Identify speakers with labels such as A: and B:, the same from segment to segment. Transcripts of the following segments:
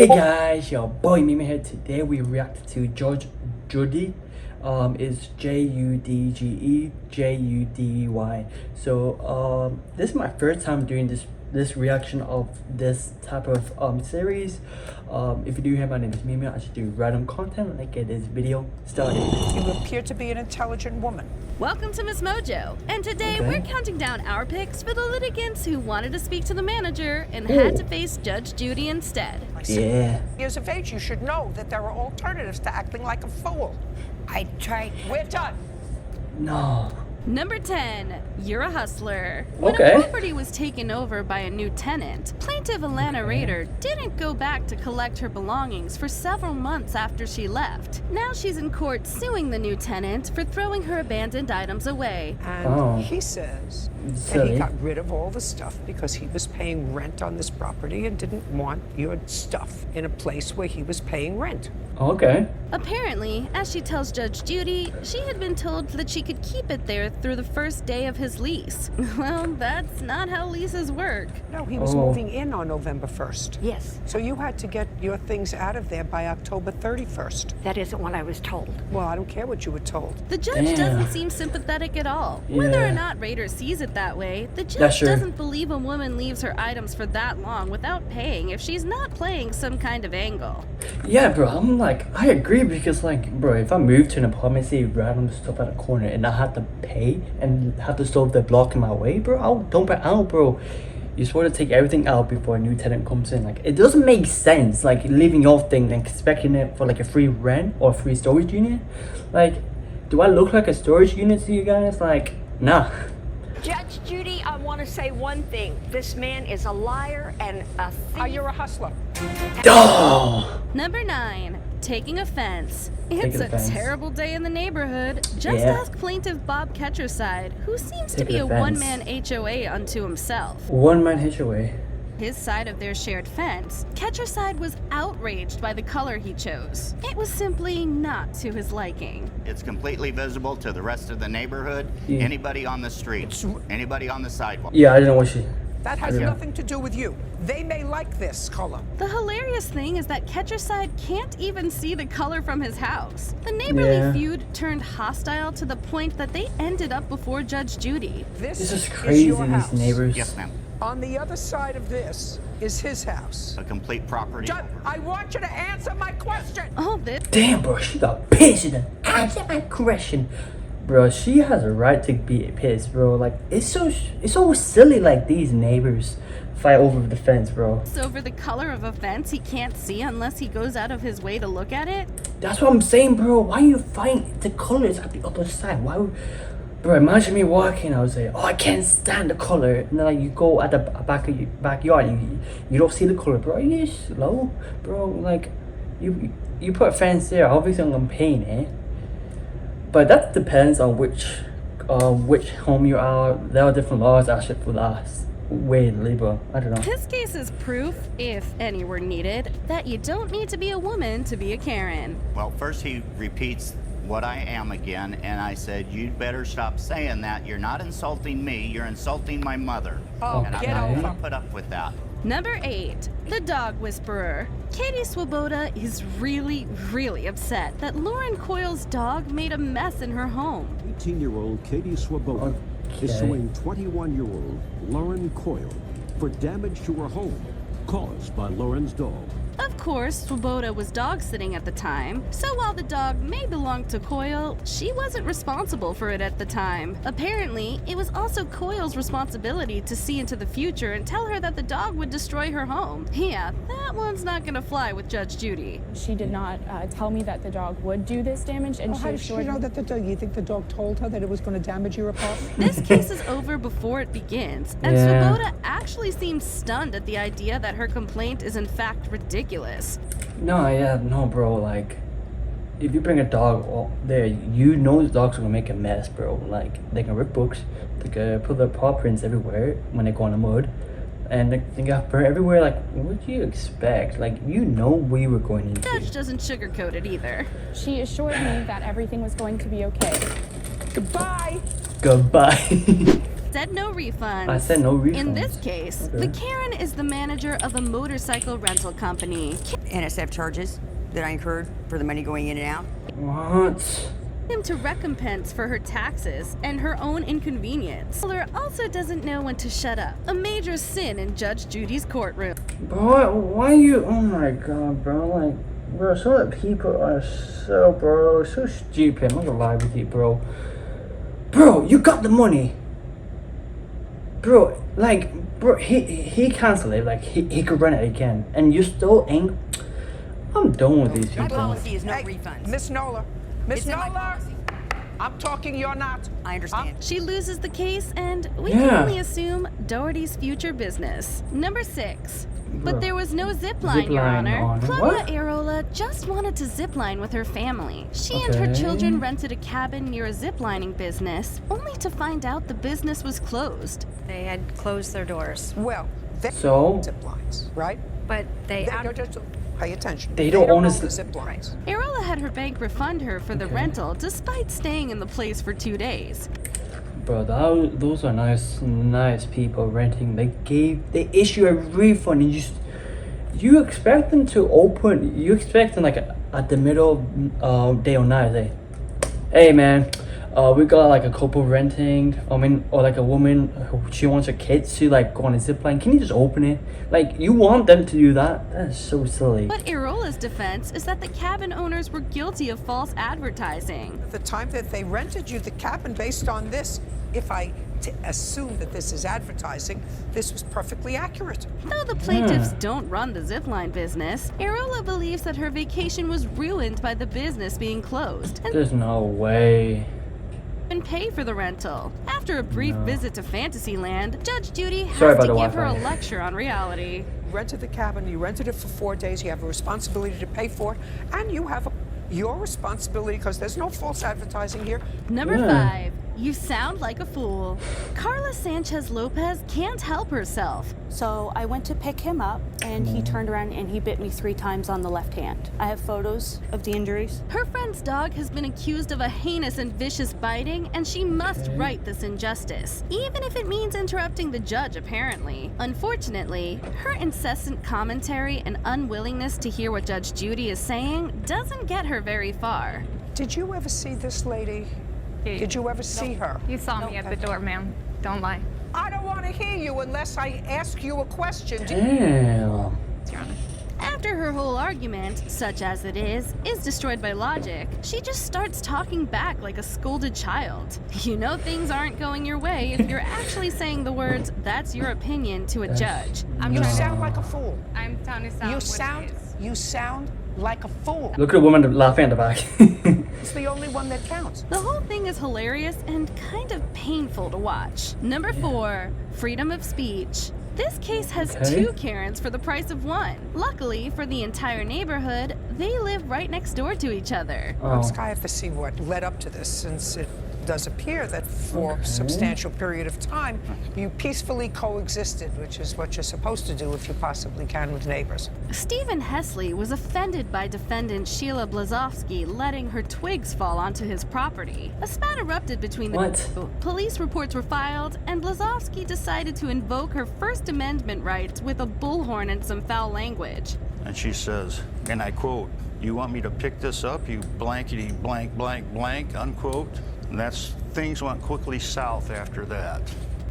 A: Hey guys, your boy Memmer here. Today we react to Judy. It's Judgey. So this is my first time doing this reaction of this type of series. If you do hear, my name is Memmer. I should do random content. Let's get this video started.
B: You appear to be an intelligent woman.
C: Welcome to Miss Mojo, and today we're counting down our picks for the litigants who wanted to speak to the manager and had to face Judge Judy instead.
A: Yeah.
B: Years of age, you should know that there are alternatives to acting like a fool.
D: I tried.
B: We're done.
A: No.
C: Number 10, you're a hustler. When
A: Okay.
C: a property was taken over by a new tenant, plaintiff Alana Rader didn't go back to collect her belongings for several months after she left. Now she's in court suing the new tenant for throwing her abandoned items away.
B: And he says that
A: Silly.
B: he got rid of all the stuff because he was paying rent on this property and didn't want your stuff in a place where he was paying rent.
A: Okay.
C: Apparently, as she tells Judge Judy, she had been told that she could keep it there through the first day of his lease. Well, that's not how leases work.
B: No, he was moving in on November 1st.
D: Yes,
B: So you had to get your things out of there by October 31st.
D: that isn't what I was told.
B: Well, I don't care what you were told.
C: The judge
A: Damn.
C: doesn't seem sympathetic at all. Whether or
A: Yeah.
C: not Rader sees it that way, the
A: That's
C: judge
A: true.
C: doesn't believe a woman leaves her items for that long without paying if she's not playing some kind of angle.
A: Yeah, bro. I'm like, I agree because, like, bro, if I move to an apartment, see random stuff at a corner, and I have to pay and have to solve the block in my way, bro, I don't pay out, bro. You're supposed to take everything out before a new tenant comes in. Like, it doesn't make sense. Like, leaving your thing and expecting it for like a free rent or a free storage unit. Like, do I look like a storage unit to you guys? Like, nah.
D: Judge Judy, I want to say one thing. This man is a liar and a thief.
B: You're a hustler.
A: Oh.
C: Number 9, taking offense. It's
A: Taking
C: a
A: offense.
C: terrible day in the neighborhood. Just
A: Yeah.
C: ask plaintiff Bob Ketcherside, who seems to
A: Taking
C: be a
A: offense.
C: one-man HOA unto himself.
A: One man HOA.
C: His side of their shared fence, Ketcherside was outraged by the color he chose. It was simply not to his liking.
E: It's completely visible to the rest of the neighborhood,
A: Yeah.
E: anybody on the street, anybody on the sidewalk.
A: Yeah, I didn't know what she.
B: That has
A: Yeah.
B: nothing to do with you. They may like this color.
C: The hilarious thing is that Ketcherside can't even see the color from his house. The neighborly
A: Yeah.
C: feud turned hostile to the point that they ended up before Judge Judy.
A: This is crazy.
B: your
A: These
B: house.
A: neighbors.
E: Yes, ma'am.
B: On the other side of this is his house.
E: A complete property.
B: Judge, I want you to answer my question.
C: All this
A: Damn, bro, she got pissed and answer my question. Bro, she has a right to be pissed, bro. Like, it's so silly. Like, these neighbors fight over the fence, bro.
C: over the color of a fence he can't see unless he goes out of his way to look at it.
A: That's what I'm saying, bro. Why you fight the colors at the other side? Why would, bro? Imagine me walking. I would say, oh, I can't stand the color, and then like you go at the back of your backyard, you don't see the color, bro. You slow, bro. Like, you put a fence there. Obviously, I'm gonna paint it. But that depends on which home you are. There are different laws actually for that way to labor. I don't know.
C: This case is proof, if any were needed, that you don't need to be a woman to be a Karen.
E: Well, first he repeats what I am again, and I said, you'd better stop saying that. You're not insulting me, you're insulting my mother.
B: Oh,
E: and
B: get
E: I'm not
B: over.
E: gonna put up with that.
C: Number 8, the dog whisperer. Katie Swoboda is really, really upset that Lauren Coyle's dog made a mess in her home.
F: 18-year-old Katie Swoboda is
A: Okay.
F: suing 21-year-old Lauren Coyle for damage to her home caused by Lauren's dog.
C: Of course, Swoboda was dog sitting at the time, so while the dog may belong to Coyle, she wasn't responsible for it at the time. Apparently, it was also Coyle's responsibility to see into the future and tell her that the dog would destroy her home. Yeah, that one's not gonna fly with Judge Judy.
G: She did not tell me that the dog would do this damage, and
B: Well, how did she
G: assured
B: know
G: me
B: that the dog? You think the dog told her that it was going to damage your apartment?
C: This case is over before it begins, and
A: Yeah.
C: Swoboda actually seems stunned at the idea that her complaint is in fact ridiculous.
A: No, bro. Like, if you bring a dog there, you know the dog's gonna make a mess, bro. Like, they can rip books, they can put their paw prints everywhere when they go in the mud, and they got burnt everywhere. Like, what do you expect? Like, you know we were going into.
C: Judge doesn't sugarcoat it either.
G: she assured me that everything was going to be okay.
B: Goodbye.
A: Goodbye.
C: said no refunds.
A: I said no refunds.
C: In this case,
A: Okay.
C: the Karen is the manager of a motorcycle rental company.
H: NSF charges that I incurred for the money going in and out.
A: What?
C: Him to recompense for her taxes and her own inconvenience. Mueller also doesn't know when to shut up. A major sin in Judge Judy's courtroom.
A: Bro, why you? Oh my god, bro. Like, bro, some of the people are so stupid. I'm not gonna lie with you, bro. Bro, you got the money. Bro, like, bro, he canceled it. Like, he could run it again, and you still ain't. I'm done with these
H: My
A: people.
H: policy is no refunds.
B: Miss Nola. Miss
H: It's in my
B: Nola.
H: policy.
B: I'm talking, you're not.
H: I understand.
C: She loses the case, and we
A: Yeah.
C: can only assume Doherty's future business. Number 6. But
A: Bruh.
C: there was no zip line, Your
A: Zipline,
C: Honor.
A: Honor.
C: Claudia
A: What?
C: Arola just wanted to zip line with her family. She and her
A: Okay.
C: children rented a cabin near a zip lining business, only to find out the business was closed.
I: They had closed their doors,
B: Well, they
A: So
B: zip lines, right?
I: but they
B: Just pay attention.
A: They don't own a
B: the
A: zip-
B: zip lines.
C: Arola had her bank refund her for the
A: Okay.
C: rental despite staying in the place for 2 days.
A: bro, those are nice people renting. They issue a refund, and you expect them to open. You expect them like at the middle of day or night. Say, hey man, we got like a couple renting. I mean, or like a woman, she wants her kids to like go on a zip line. Can you just open it? Like, you want them to do that? That is so silly.
C: But Arola's defense is that the cabin owners were guilty of false advertising.
B: The time that they rented you the cabin based on this, if I assume that this is advertising, this was perfectly accurate.
C: Though the plaintiffs don't run the zipline business, Arola believes that her vacation was ruined by the business being closed
A: There's no way.
C: and pay for the rental. After a brief visit to Fantasyland, Judge Judy has
A: Sorry
C: to
A: about the
C: give her a
A: Wi-Fi.
C: lecture on reality.
B: You rented the cabin, you rented it for 4 days, you have a responsibility to pay for it, and you have your responsibility, because there's no false advertising here.
C: Number
A: Yeah.
C: 5. You sound like a fool. Carla Sanchez Lopez can't help herself.
J: So I went to pick him up, and he turned around and he bit me 3 times on the left hand. I have photos of the injuries.
C: Her friend's dog has been accused of a heinous and vicious biting, and she must right this injustice, even if it means interrupting the judge, apparently. Unfortunately, her incessant commentary and unwillingness to hear what Judge Judy is saying doesn't get her very far.
B: Did you ever see this lady? Did you ever see her?
I: You saw me at the door, ma'am. Don't lie.
B: I don't want to hear you unless I ask you a question.
A: Damn.
I: Your Honor.
C: After her whole argument, such as it is destroyed by logic, she just starts talking back like a scolded child. You know things aren't going your way if you're actually saying the words, "That's your opinion," to a judge.
B: You sound like a fool.
I: I'm telling you something.
B: You sound like a fool.
A: Look at the woman laughing at the back.
B: It's the only one that counts.
C: The whole thing is hilarious and kind of painful to watch. Number 4, freedom of speech. This case has
A: Okay.
C: 2 Karens for the price of 1. Luckily for the entire neighborhood, they live right next door to each other.
A: Oh.
B: I have to see what led up to this, since it does appear that for a substantial period of time, you peacefully coexisted, which is what you're supposed to do if you possibly can with neighbors.
C: Stephen Hesley was offended by defendant Sheila Blazowski letting her twigs fall onto his property. A spat erupted between the
A: What?
C: two. Police reports were filed, and Blazowski decided to invoke her First Amendment rights with a bullhorn and some foul language.
E: And she says, and I quote, "You want me to pick this up, you blankety blank blank blank," unquote. And things went quickly south after that.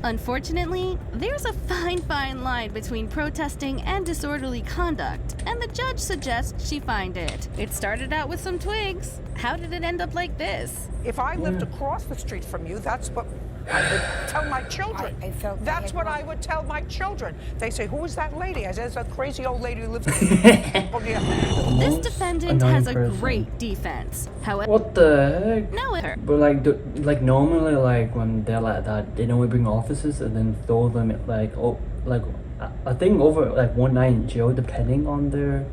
C: Unfortunately, there's a fine line between protesting and disorderly conduct, and the judge suggests she find it. It started out with some twigs. How did it end up like this?
B: If I lived across the street from you, that's what I would tell my children.
H: I felt
B: That's
H: I
B: what
H: had
B: I would tell my children. They say, "Who is that lady?" I said, "It's a crazy old lady who lives in oh, yeah.
C: This
A: Most
C: defendant
A: annoying
C: has a
A: person.
C: great defense. However,
A: What the heck?
C: no her.
A: But like normally, like when they're like that, they normally bring officers and then throw them at I think over like 1 night in jail, depending on their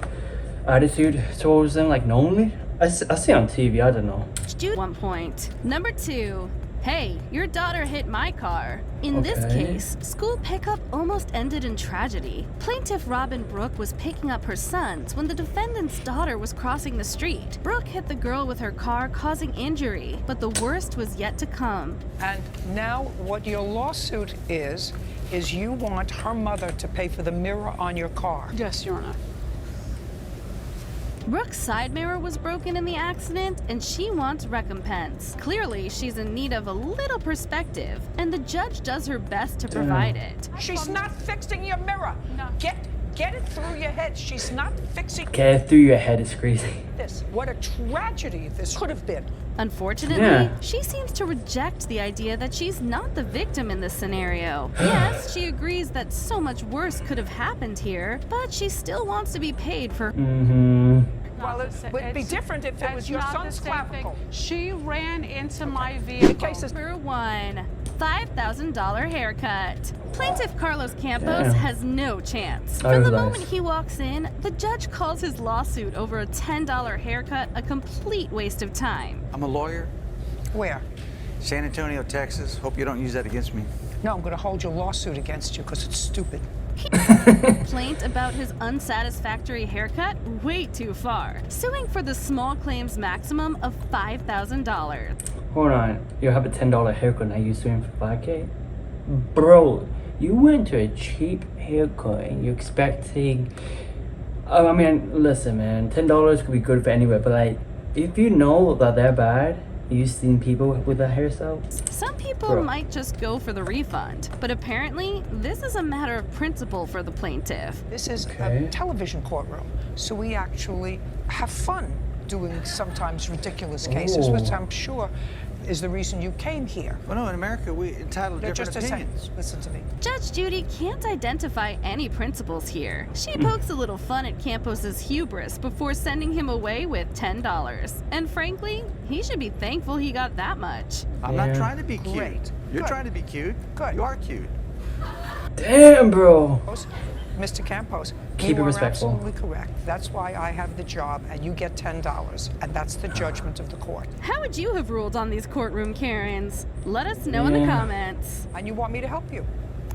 A: attitude towards them. Like normally, I see on TV. I don't know.
C: Judy 1 point. Number 2. Hey, your daughter hit my car. In this case, school pickup almost ended in tragedy. Plaintiff Robin Brooke was picking up her sons when the defendant's daughter was crossing the street. Brooke hit the girl with her car, causing injury, but the worst was yet to come.
B: And now what your lawsuit is you want her mother to pay for the mirror on your car.
J: Yes, Your Honor.
C: Brooke's side mirror was broken in the accident, and she wants recompense. Clearly, she's in need of a little perspective, and the judge does her best to provide it.
B: She's not fixing your mirror.
J: No.
B: Get it through your head. She's not fixing
A: Get it through your head is crazy.
B: this. What a tragedy this could have been.
C: Unfortunately, she seems to reject the idea that she's not the victim in this scenario. Yes, she agrees that so much worse could have happened here, but she still wants to be paid for.
B: Well, it would be different if it was your son's clavicle.
J: She ran into my vehicle.
C: Number 1, $5,000 haircut. Plaintiff Carlos Campos has no chance. From the moment he walks in, the judge calls his lawsuit over a $10 haircut a complete waste of time.
K: I'm a lawyer.
B: Where?
K: San Antonio, Texas. Hope you don't use that against me.
B: No, I'm going to hold your lawsuit against you because it's stupid.
C: Complaint about his unsatisfactory haircut? Way too far. Suing for the small claims maximum of $5,000.
A: Hold on, you have a $10 haircut, now you're suing for $5K? Bro, you went to a cheap haircut and you're expecting... I mean, listen man, $10 could be good for anywhere, but like, if you know that they're bad, you've seen people with a hairstyle?
C: Some people might just go for the refund, but apparently, this is a matter of principle for the plaintiff.
B: This is a television courtroom, so we actually have fun doing sometimes ridiculous cases, which I'm sure is the reason you came here.
K: Well, no, in America, we entitle different
B: Just
K: opinions.
B: listen to me.
C: Judge Judy can't identify any principles here. She pokes a little fun at Campos's hubris before sending him away with $10. And frankly, he should be thankful he got that much.
K: I'm not trying to be cute.
B: Great.
K: You're
B: Good.
K: trying to be cute.
B: Good.
K: You are cute.
A: Damn, bro.
B: Mr. Campos,
A: Keep it
B: you are
A: respectful.
B: absolutely correct. That's why I have the job, and you get $10, and that's the judgment of the court.
C: How would you have ruled on these courtroom Karens? Let us know in the comments.
B: And you want me to help you?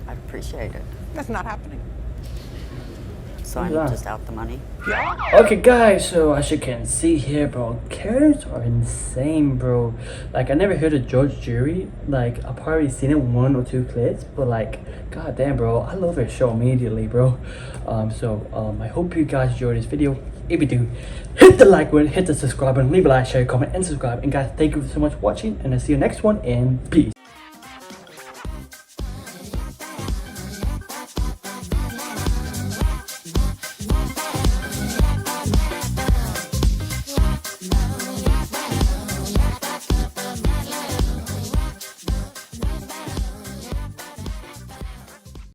H: I appreciate it.
B: That's not happening.
H: So I'm just out the money.
B: Yeah.
A: Okay guys, so as you can see here, bro, Karens are insane, bro. Like, I never heard of Judge Judy. Like, I've probably seen it 1 or 2 clips, but like, god damn, bro, I love her show immediately, bro. I hope you guys enjoyed this video. If you do, hit the like button, hit the subscribe button, leave a like, share, comment, and subscribe. And guys, thank you so much for watching, and I'll see you next one, and peace.